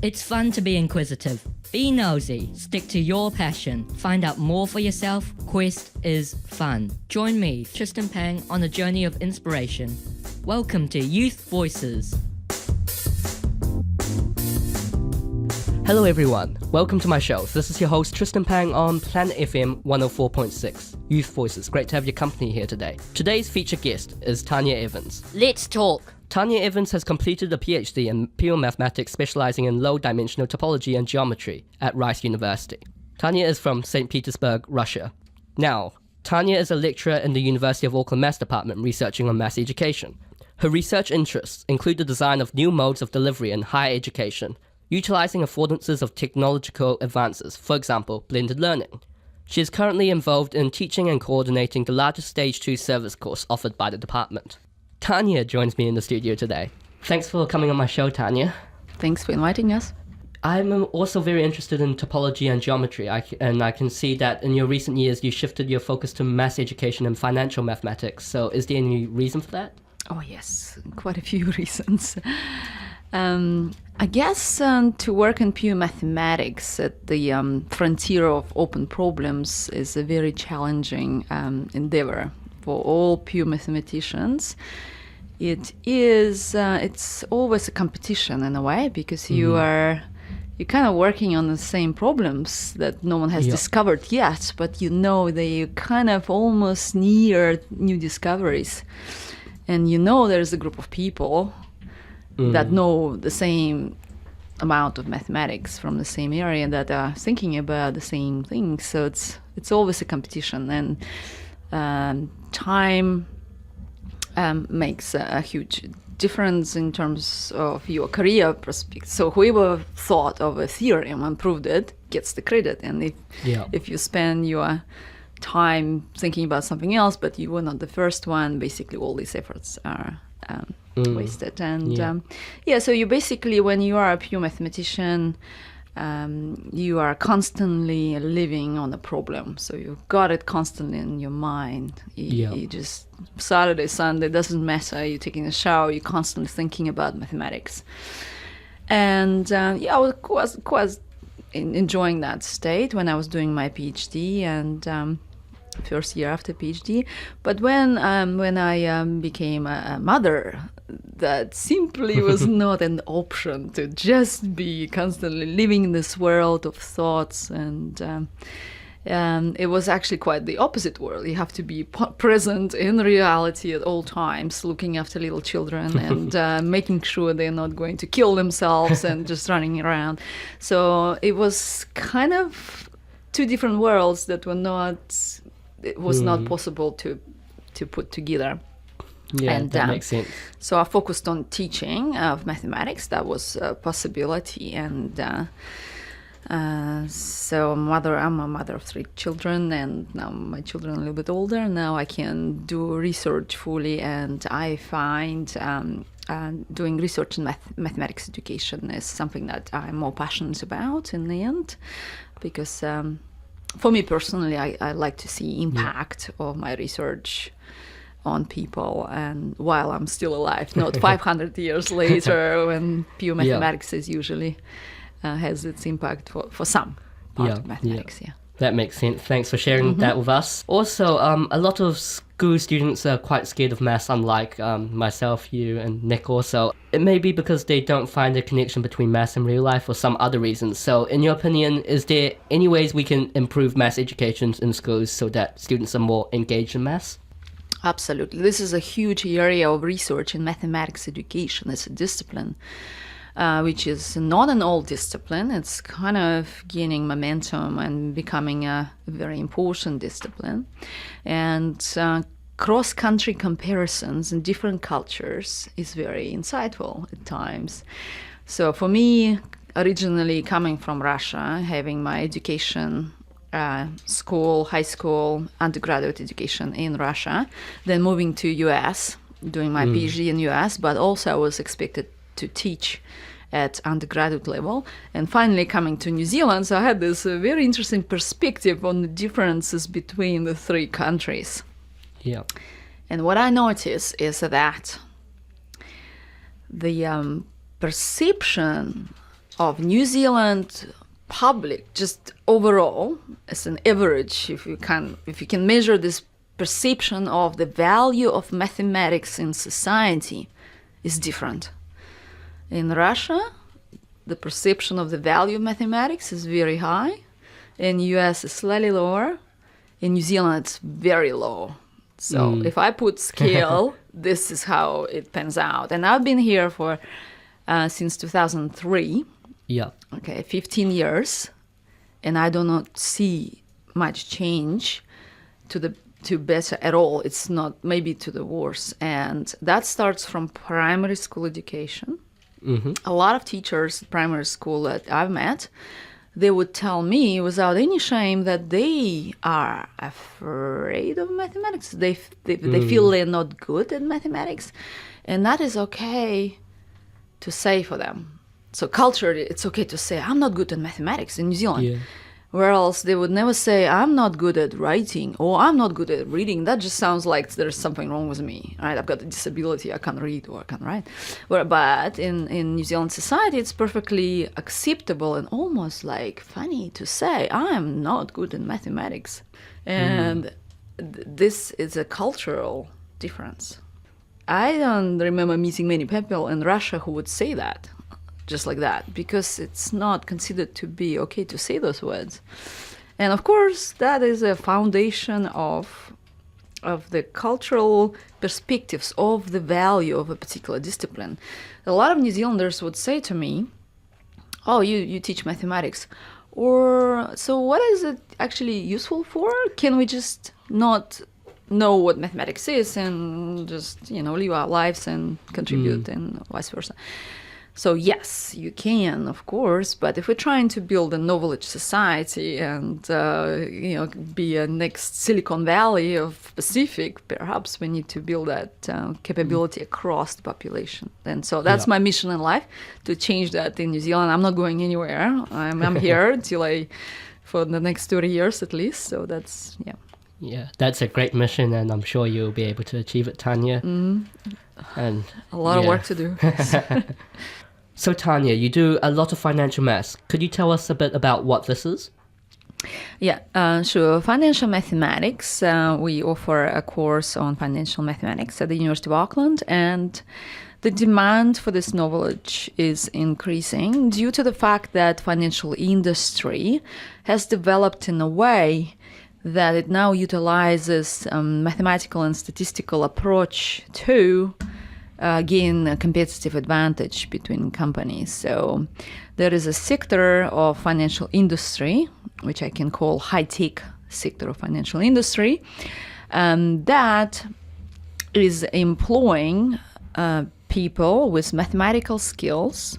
It's fun to be inquisitive. Be nosy, stick to your passion, find out more for yourself. Quest is fun. Join me, Tristan Pang, on a journey of inspiration. Welcome to Youth Voices. Hello everyone, welcome to my show. This is your host Tristan Pang on Planet FM 104.6, Youth Voices. Great to have your company here today. Today's featured guest is Tanya Evans. Let's talk. Tanya Evans has completed a PhD in pure mathematics specializing in low-dimensional topology and geometry at Rice University. Tanya is from St. Petersburg, Russia. Now, Tanya is a lecturer in the University of Auckland Maths Department researching on maths education. Her research interests include the design of new modes of delivery in higher education, utilizing affordances of technological advances, for example, blended learning. She is currently involved in teaching and coordinating the largest Stage 2 service course offered by the department. Tanya joins me in the studio today. Thanks for coming on my show, Tanya. Thanks for inviting us. I'm also very interested in topology and geometry, and I can see that in your recent years you shifted your focus to maths education and financial mathematics. So is there any reason for that? Oh yes, quite a few reasons. I guess to work in pure mathematics at the frontier of open problems is a very challenging endeavor for all pure mathematicians. It's always a competition in a way, because you're kind of working on the same problems that no one has discovered yet, but you know that you kind of almost near new discoveries, and you know there's a group of people that know the same amount of mathematics from the same area that are thinking about the same things. So it's always a competition, and time makes a huge difference in terms of your career prospects. So whoever thought of a theorem and proved it gets the credit, and if you spend your time thinking about something else but you were not the first one, basically all these efforts are wasted. And so you basically, when you are a pure mathematician, you are constantly living on a problem, so you've got it constantly in your mind. You just, Saturday, Sunday, doesn't matter, you're taking a shower, you're constantly thinking about mathematics. And I was quite enjoying that state when I was doing my PhD and first year after PhD. But when I became a mother, that simply was not an option, to just be constantly living in this world of thoughts. And it was actually quite the opposite world. You have to be present in reality at all times, looking after little children and making sure they're not going to kill themselves and just running around. So it was kind of two different worlds that were not... It was not possible to put together. Yeah, and, that makes sense. So I focused on teaching of mathematics. That was a possibility. And so I'm a mother of 3 children, and now my children are a little bit older. Now I can do research fully, and I find doing research in mathematics education is something that I'm more passionate about in the end, because for me personally, I like to see impact of my research on people, and while I'm still alive, not 500 years later, when pure mathematics is usually has its impact for some part of mathematics. That makes sense. Thanks for sharing that with us. Also, a lot of school students are quite scared of maths, unlike myself, you, and Nick also. It may be because they don't find a connection between maths and real life, or some other reasons. So, in your opinion, is there any ways we can improve maths education in schools so that students are more engaged in maths? Absolutely. This is a huge area of research in mathematics education. It's a discipline which is not an old discipline. It's kind of gaining momentum and becoming a very important discipline. And cross-country comparisons in different cultures is very insightful at times. So for me, originally coming from Russia, having my education school, high school, undergraduate education in Russia, then moving to US, doing my PhD in US, but also I was expected to teach at undergraduate level, and finally coming to New Zealand. So I had this very interesting perspective on the differences between the 3 countries. Yeah. And what I notice is that the perception of New Zealand public, just overall, as an average, if you can measure this perception of the value of mathematics in society, is different. In Russia, the perception of the value of mathematics is very high. In US, it's slightly lower. In New Zealand, it's very low. So if I put scale, this is how it pans out. And I've been here for since 2003. Yeah. Okay, 15 years, and I do not see much change to better at all. It's not, maybe to the worse. And that starts from primary school education. Mm-hmm. A lot of teachers at primary school that I've met, they would tell me without any shame that they are afraid of mathematics. They feel they're not good at mathematics, and that is okay to say for them. So culturally, it's okay to say, I'm not good at mathematics in New Zealand. Yeah. Whereas they would never say, I'm not good at writing or I'm not good at reading. That just sounds like there's something wrong with me, right? I've got a disability, I can't read or I can't write. But in New Zealand society, it's perfectly acceptable and almost like funny to say, I'm not good at mathematics. And this is a cultural difference. I don't remember meeting many people in Russia who would say that. Just like that, because it's not considered to be okay to say those words. And of course, that is a foundation of the cultural perspectives of the value of a particular discipline. A lot of New Zealanders would say to me, oh, you teach mathematics. Or, so what is it actually useful for? Can we just not know what mathematics is and just, live our lives and contribute and vice versa? So yes, you can, of course, but if we're trying to build a knowledge society and, be a next Silicon Valley of Pacific, perhaps we need to build that capability across the population. And so that's my mission in life, to change that in New Zealand. I'm not going anywhere. I'm here for the next 30 years at least. So that's, Yeah, that's a great mission, and I'm sure you'll be able to achieve it, Tanya. And a lot of work to do. So Tanya, you do a lot of financial maths. Could you tell us a bit about what this is? Yeah, sure. Financial mathematics. We offer a course on financial mathematics at the University of Auckland, and the demand for this knowledge is increasing due to the fact that financial industry has developed in a way that it now utilizes mathematical and statistical approach to gain a competitive advantage between companies. So there is a sector of financial industry, which I can call high-tech sector of financial industry, that is employing people with mathematical skills,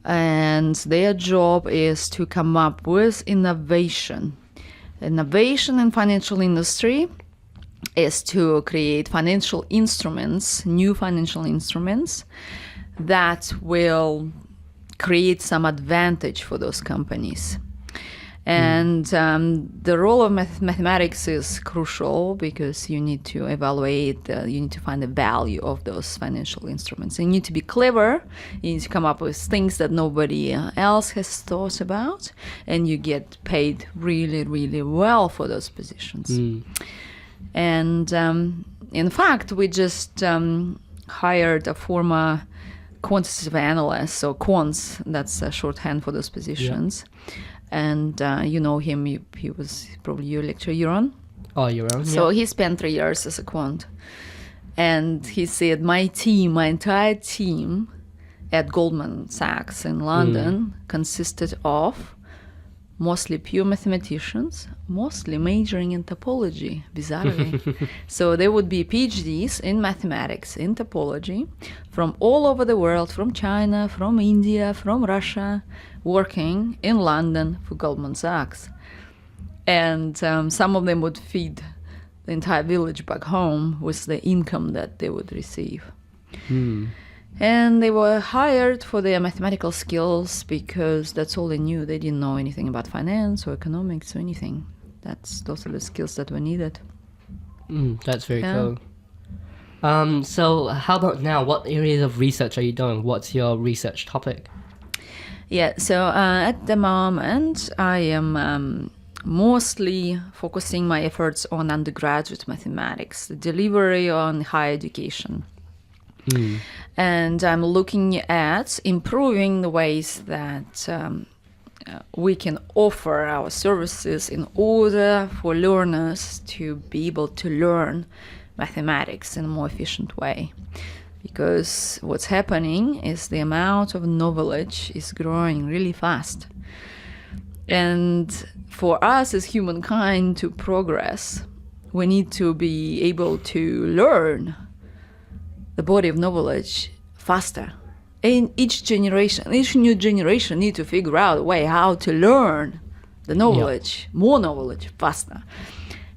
and their job is to come up with innovation. Innovation in financial industry is to create financial instruments, new financial instruments that will create some advantage for those companies. And the role of mathematics is crucial because you need to evaluate, you need to find the value of those financial instruments. And you need to be clever, you need to come up with things that nobody else has thought about, and you get paid really, really well for those positions. And in fact, we just hired a former quantitative analyst, so quants, that's a shorthand for those positions. Yeah. And you know him, he was probably your lecturer, Euron. Oh, Euron, So he spent 3 years as a quant. And he said, my entire team at Goldman Sachs in London consisted of mostly pure mathematicians, mostly majoring in topology, bizarrely. So there would be PhDs in mathematics, in topology, from all over the world, from China, from India, from Russia, working in London for Goldman Sachs. And some of them would feed the entire village back home with the income that they would receive. And they were hired for their mathematical skills because that's all they knew. They didn't know anything about finance or economics or anything. Those are the skills that were needed. That's very cool. So how about now? What areas of research are you doing? What's your research topic? Yeah, so at the moment, I am mostly focusing my efforts on undergraduate mathematics, the delivery on higher education. And I'm looking at improving the ways that we can offer our services in order for learners to be able to learn mathematics in a more efficient way. Because what's happening is the amount of knowledge is growing really fast. And for us as humankind to progress, we need to be able to learn the body of knowledge faster. In each new generation need to figure out a way how to learn the knowledge, more knowledge faster.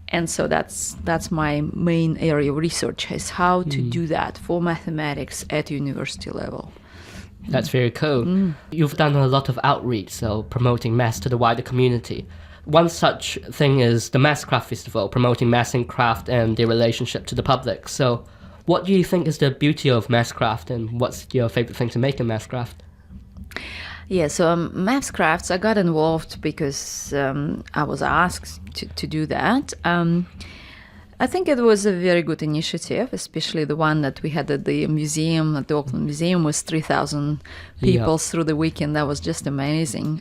And so that's my main area of research, is how to do that for mathematics at university level. That's very cool. You've done a lot of outreach, so promoting maths to the wider community. One such thing is the Mathscraft Festival, promoting maths and craft and their relationship to the public. So what do you think is the beauty of Mathscraft, and what's your favorite thing to make in Mathscraft? Yeah, so Mathscrafts, I got involved because I was asked to do that. I think it was a very good initiative, especially the one that we had at the museum, at the Auckland Museum, with 3,000 people through the weekend. That was just amazing.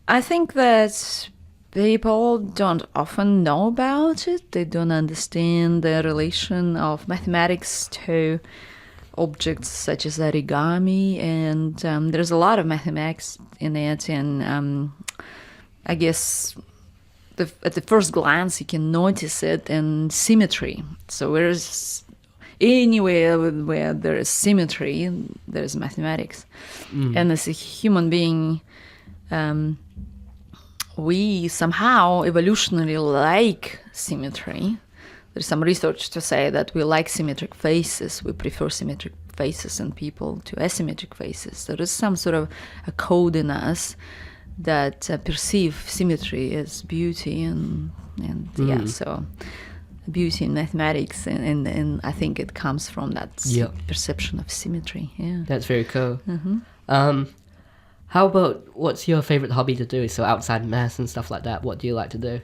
I think that people don't often know about it. They don't understand the relation of mathematics to objects such as origami, and there's a lot of mathematics in it, and I guess at the first glance you can notice it in symmetry. So whereas anywhere where there is symmetry, there is mathematics. And as a human being, we somehow evolutionarily like symmetry. There's some research to say that we like symmetric faces. We prefer symmetric faces in people to asymmetric faces. There is some sort of a code in us that perceive symmetry as beauty, and so beauty in mathematics, and I think it comes from that perception of symmetry. Yeah, that's very cool. How about, what's your favorite hobby to do? So outside maths and stuff like that, what do you like to do?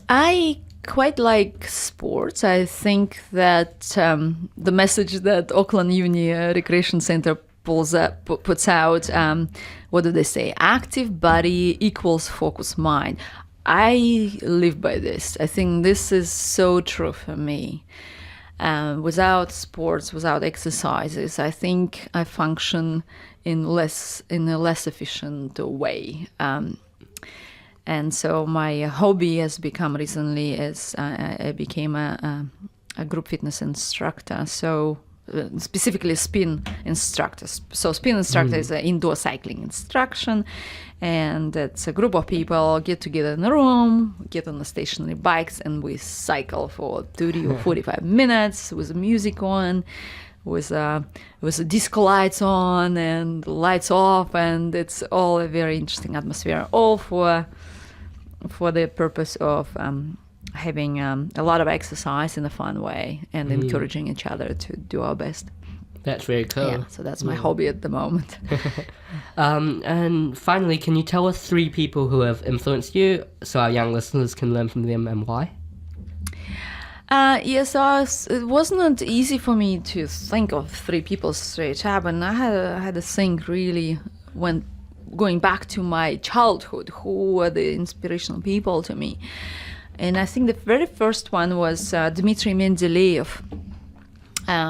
I quite like sports. I think that the message that Auckland Uni Recreation Centre puts out, what do they say? Active body equals focused mind. I live by this. I think this is so true for me. Without sports, without exercises, I think I function in a less efficient way. And so my hobby has become recently as I became a group fitness instructor. So specifically spin instructor. So spin instructor is an indoor cycling instruction, and it's a group of people get together in a room, get on the stationary bikes, and we cycle for 30 or 45 minutes with the music on, with the disco lights on and lights off, and it's all a very interesting atmosphere, all for the purpose of having a lot of exercise in a fun way and encouraging each other to do our best. That's very cool. Yeah, so that's my hobby at the moment. And finally, can you tell us 3 people who have influenced you so our young listeners can learn from them, and why? Yes, it wasn't easy for me to think of 3 people straight up, and I had to think really when going back to my childhood, who were the inspirational people to me. And I think the very first one was Dmitry Mendeleev,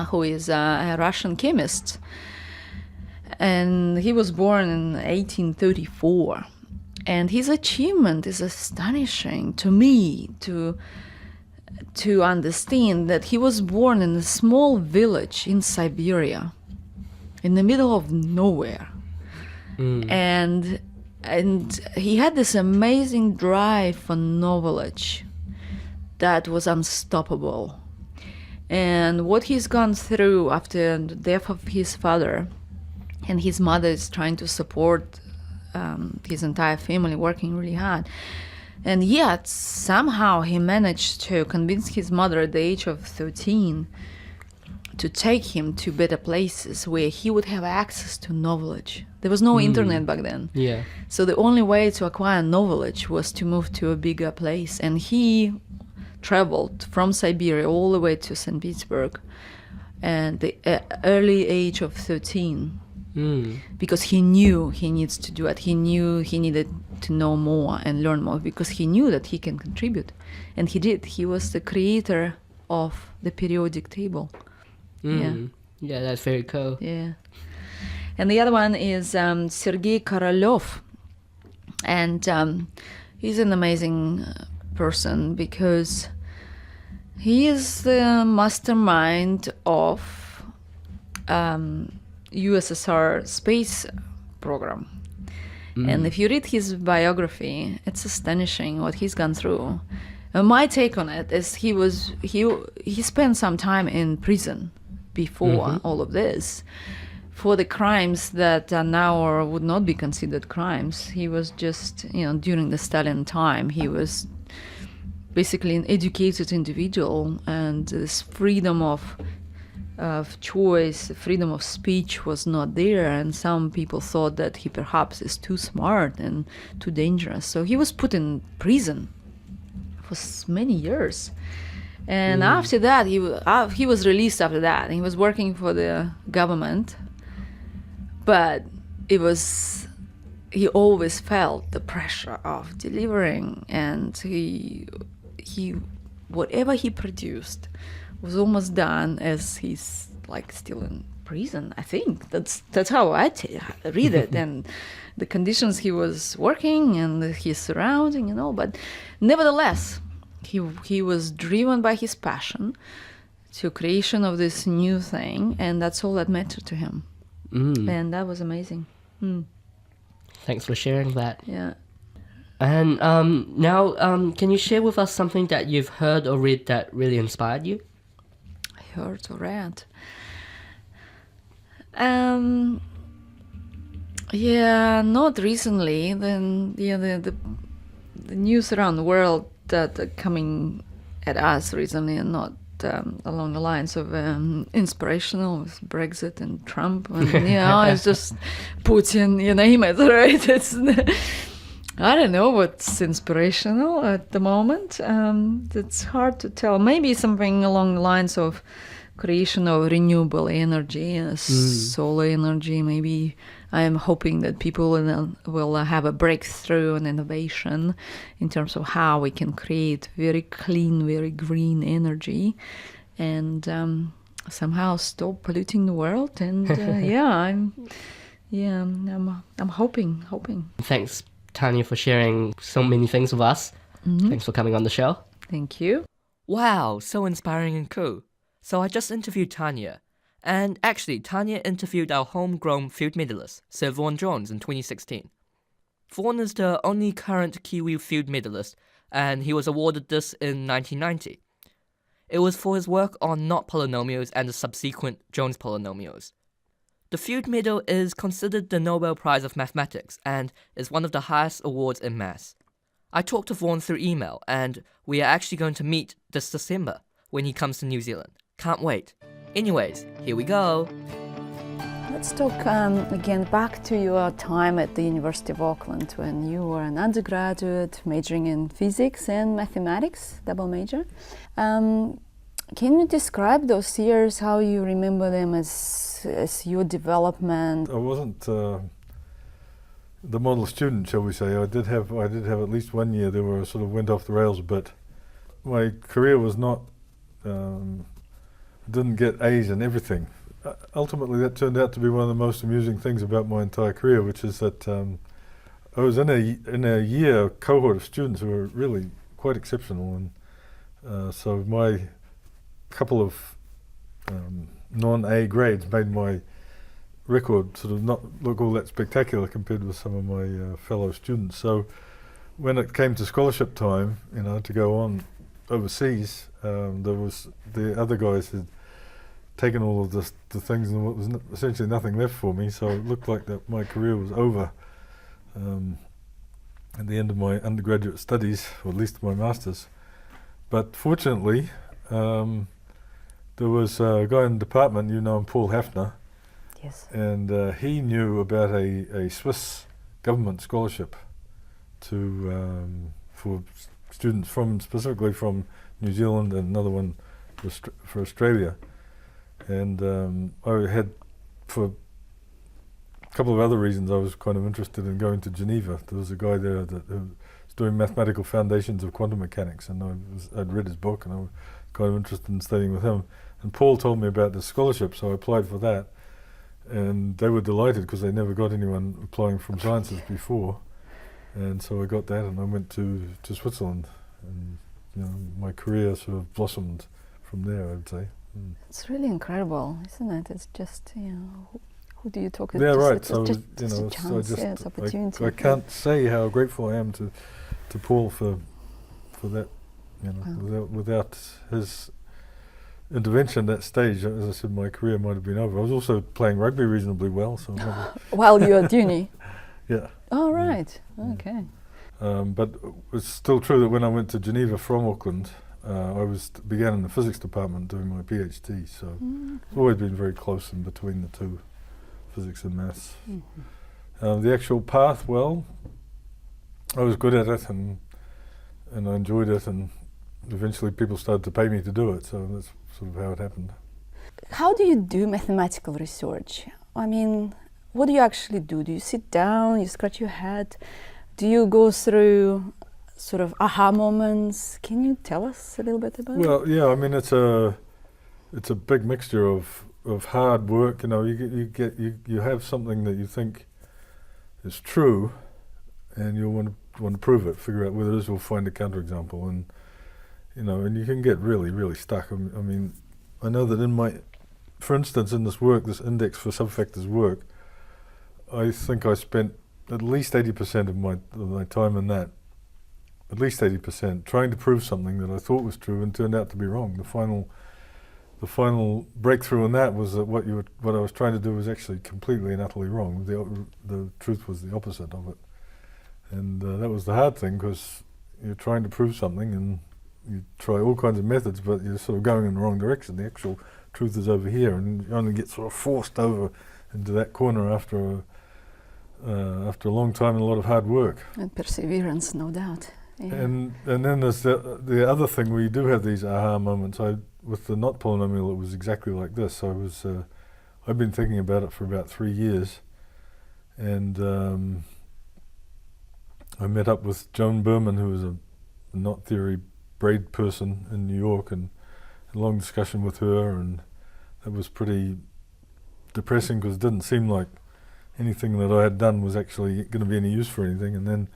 who is a Russian chemist. And he was born in 1834. And his achievement is astonishing to me to understand that he was born in a small village in Siberia, in the middle of nowhere. And he had this amazing drive for knowledge that was unstoppable. And what he's gone through after the death of his father, and his mother is trying to support his entire family, working really hard. And yet, somehow he managed to convince his mother at the age of 13 to take him to better places where he would have access to knowledge. There was no internet back then. Yeah. So the only way to acquire knowledge was to move to a bigger place. And he traveled from Siberia all the way to St. Petersburg at the early age of 13. Because he knew he needs to do it. He knew he needed to know more and learn more, because he knew that he can contribute. And he did. He was the creator of the periodic table. Yeah, that's very cool. Yeah. And the other one is Sergei Korolev. And he's an amazing person because he is the mastermind of USSR space program. And if you read his biography, it's astonishing what he's gone through. My take on it is he spent some time in prison before all of this for the crimes that now or would not be considered crimes. He was just, during the Stalin time, he was basically an educated individual, and this freedom of choice, freedom of speech was not there, and some people thought that he perhaps is too smart and too dangerous. So he was put in prison for many years. And after that, he was released after that. He was working for the government, but he always felt the pressure of delivering, and he whatever he produced was almost done as he's still in prison. I think that's how I read it, and the conditions he was working and his surrounding and all. But nevertheless, he was driven by his passion to creation of this new thing, and that's all that mattered to him. And that was amazing. Thanks for sharing that. Yeah. And now, can you share with us something that you've heard or read that really inspired you? Heard or read? Yeah, not recently. Then the news around the world that are coming at us recently are not along the lines of inspirational, with Brexit and Trump, and it's just Putin, you name it, right? It's I don't know what's inspirational at the moment. It's hard to tell. Maybe something along the lines of creation of renewable energy, solar energy. Maybe I am hoping that people will have a breakthrough and innovation in terms of how we can create very clean, very green energy, and somehow stop polluting the world. And I'm hoping. Thanks, Tanya, for sharing so many things with us. Thanks for coming on the show. Thank you. Wow, so inspiring and cool. So I just interviewed Tanya. And actually, Tanya interviewed our homegrown field medalist, Sir Vaughn Jones, in 2016. Vaughn is the only current Kiwi field medalist, and he was awarded this in 1990. It was for his work on knot polynomials and the subsequent Jones polynomials. The Field Medal is considered the Nobel Prize of Mathematics and is one of the highest awards in maths. I talked to Vaughn through email, and we are actually going to meet this December when he comes to New Zealand. Can't wait. Anyways, here we go. Let's talk again back to your time at the University of Auckland when you were an undergraduate majoring in physics and mathematics, double major. Can you describe those years, how you remember them as your development? I wasn't the model student, shall we say. I did have at least 1 year there where I sort of went off the rails a bit. My career was not, didn't get A's in everything. Ultimately, that turned out to be one of the most amusing things about my entire career, which is that I was in a year cohort of students who were really quite exceptional, and so my couple of non-A grades made my record sort of not look all that spectacular compared with some of my fellow students. So when it came to scholarship time, to go on overseas, there was the other guys had taken all of the things, and there was essentially nothing left for me. So it looked like that my career was over at the end of my undergraduate studies, or at least my masters. But fortunately, there was a guy in the department, you know him, Paul Hafner, Yes. and he knew about a Swiss government scholarship for students specifically from New Zealand, and another one for Australia. And I had, for a couple of other reasons, I was kind of interested in going to Geneva. There was a guy there that was doing mathematical foundations of quantum mechanics, and I'd read his book, and I was kind of interested in studying with him. And Paul told me about the scholarship, so I applied for that. And they were delighted because they never got anyone applying from sciences before. And so I got that, and I went to Switzerland. And you know, my career sort of blossomed from there, I would say. Mm. It's really incredible, isn't it? It's just, you know, who do you talk to? Yeah, right. It's so, just you know, a chance, it's opportunity. I can't say how grateful I am to Paul for that. You know, without his intervention at that stage, as I said, my career might have been over. I was also playing rugby reasonably well, so while you're at uni. Yeah. Oh, right. Yeah. Okay. But it's still true that when I went to Geneva from Auckland, I began in the physics department doing my PhD. So it's always been very close in between the two, physics and maths. Mm-hmm. The actual path, well, I was good at it, and I enjoyed it, and eventually people started to pay me to do it. So that's sort of how it happened. How do you do mathematical research? I mean, what do you actually do? Do you sit down, you scratch your head? Do you go through sort of aha moments? Can you tell us a little bit about it? Well, yeah, I mean, it's a big mixture of hard work. You know, you have something that you think is true, and you want to prove it, figure out whether it is, or find a counterexample, and you know, and you can get really, really stuck. I mean, I know that for instance, in this work, this index for subfactors work, I think I spent at least 80% of my time in that, at least 80%, trying to prove something that I thought was true and turned out to be wrong. The final breakthrough in that was that what I was trying to do was actually completely and utterly wrong. The truth was the opposite of it, and that was the hard thing, because you're trying to prove something and you try all kinds of methods, but you're sort of going in the wrong direction. The actual truth is over here, and you only get sort of forced over into that corner after a long time and a lot of hard work. And perseverance, no doubt. Yeah. And then there's the other thing where you do have these aha moments. With the knot polynomial, it was exactly like this. I've been thinking about it for about 3 years, and I met up with Joan Berman, who was a knot theory braid person in New York, and had a long discussion with her, and that was pretty depressing because it didn't seem like anything that I had done was actually going to be any use for anything. And then,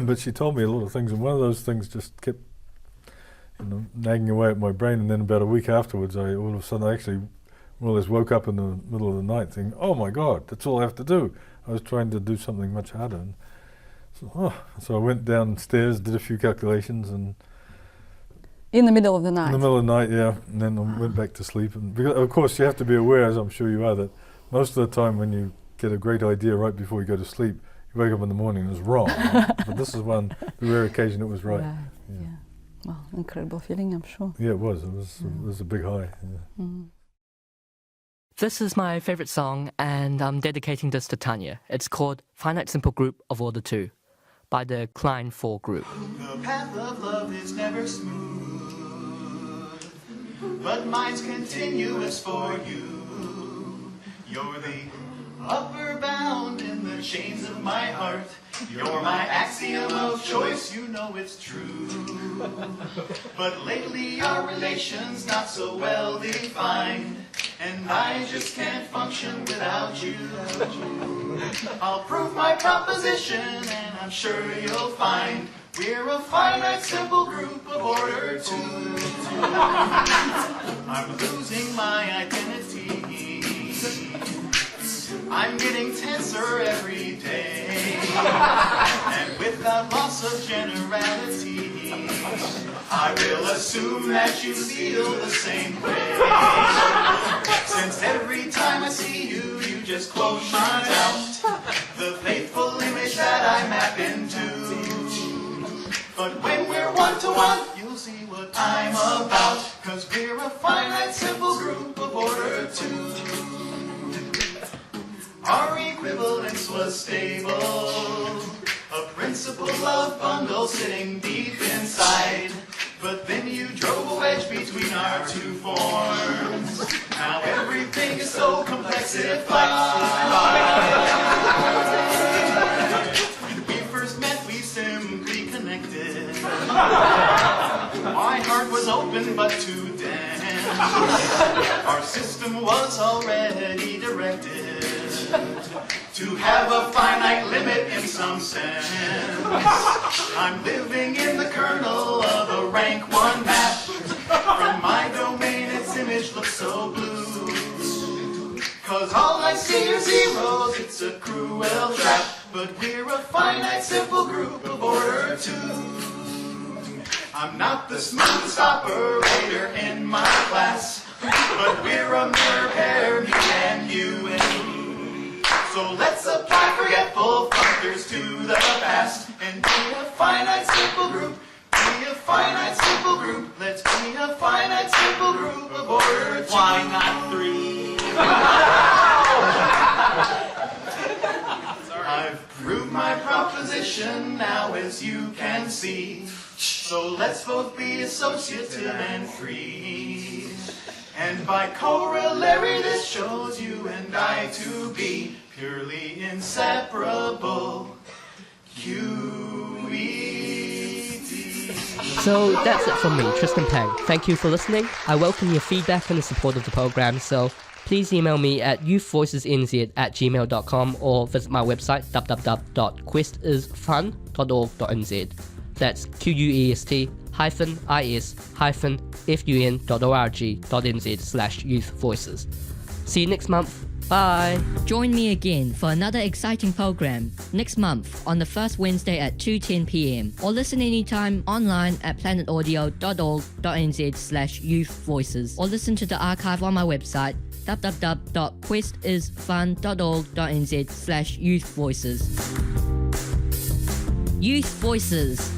but she told me a lot of things, and one of those things just kept, you know, nagging away at my brain. And then about a week afterwards, all of a sudden, I actually more or less woke up in the middle of the night thinking, "Oh my God, that's all I have to do." I was trying to do something much harder. And so I went downstairs, did a few calculations, and in the middle of the night. In the middle of the night, yeah. And then I went back to sleep. And because, of course, you have to be aware, as I'm sure you are, that most of the time when you get a great idea right before you go to sleep, you wake up in the morning and it's wrong. But this is the rare occasion it was right. Yeah. Well, incredible feeling, I'm sure. Yeah, it was. It was a big high. Yeah. Mm. This is my favorite song, and I'm dedicating this to Tanya. It's called Finite Simple Group of Order 2 by the Klein Four group. The path of love is never smooth, but mine's continuous for you. You're the upper bound in the chains of my heart. You're my axiom of choice, you know it's true. But lately our relation's not so well defined, and I just can't function without you. I'll prove my proposition, and I'm sure you'll find we're a finite simple group of order 2. I'm losing my identity. I'm getting tenser every day, and without loss of generality, I will assume that you feel the same way. Since every time I see you, you just close my mouth, the faithful image that I map into. But when we're one-to-one, you'll see what I'm about, 'cause we're a finite simple group of order 2. Our equivalence was stable, a principle of bundle sitting deep inside. But then you drove a wedge between our two forms. Now everything is so complexified. When we first met, we simply connected. My heart was open but too dense. Our system was already directed to have a finite limit in some sense. I'm living in the kernel of a rank 1 map. From my domain, its image looks so blue. 'Cause all I see are zeros, it's a cruel trap. But we're a finite simple group of order 2. I'm not the smoothest operator in my class, but we're a mirror pair, me and you and me. So let's apply forgetful functors to the past and be a finite simple group. Be a finite simple group. Let's be a finite simple group of order 2. Why not 3? I've proved my proposition now, as you can see. So let's both be associative and free. And by corollary, this shows you and I to be purely inseparable. QED. So that's it from me, Tristan Pang. Thank you for listening. I welcome your feedback and the support of the program, so please email me at youthvoicesnz@gmail.com or visit my website www.questisfun.org.nz. That's quest-is-fun.org.nz/youthvoices. See you next month. Bye. Join me again for another exciting program next month on the first Wednesday at 2:10 p.m. or listen anytime online at planetaudio.org.nz/youthvoices or listen to the archive on my website www.questisfun.org.nz/youthvoices. Youth Voices.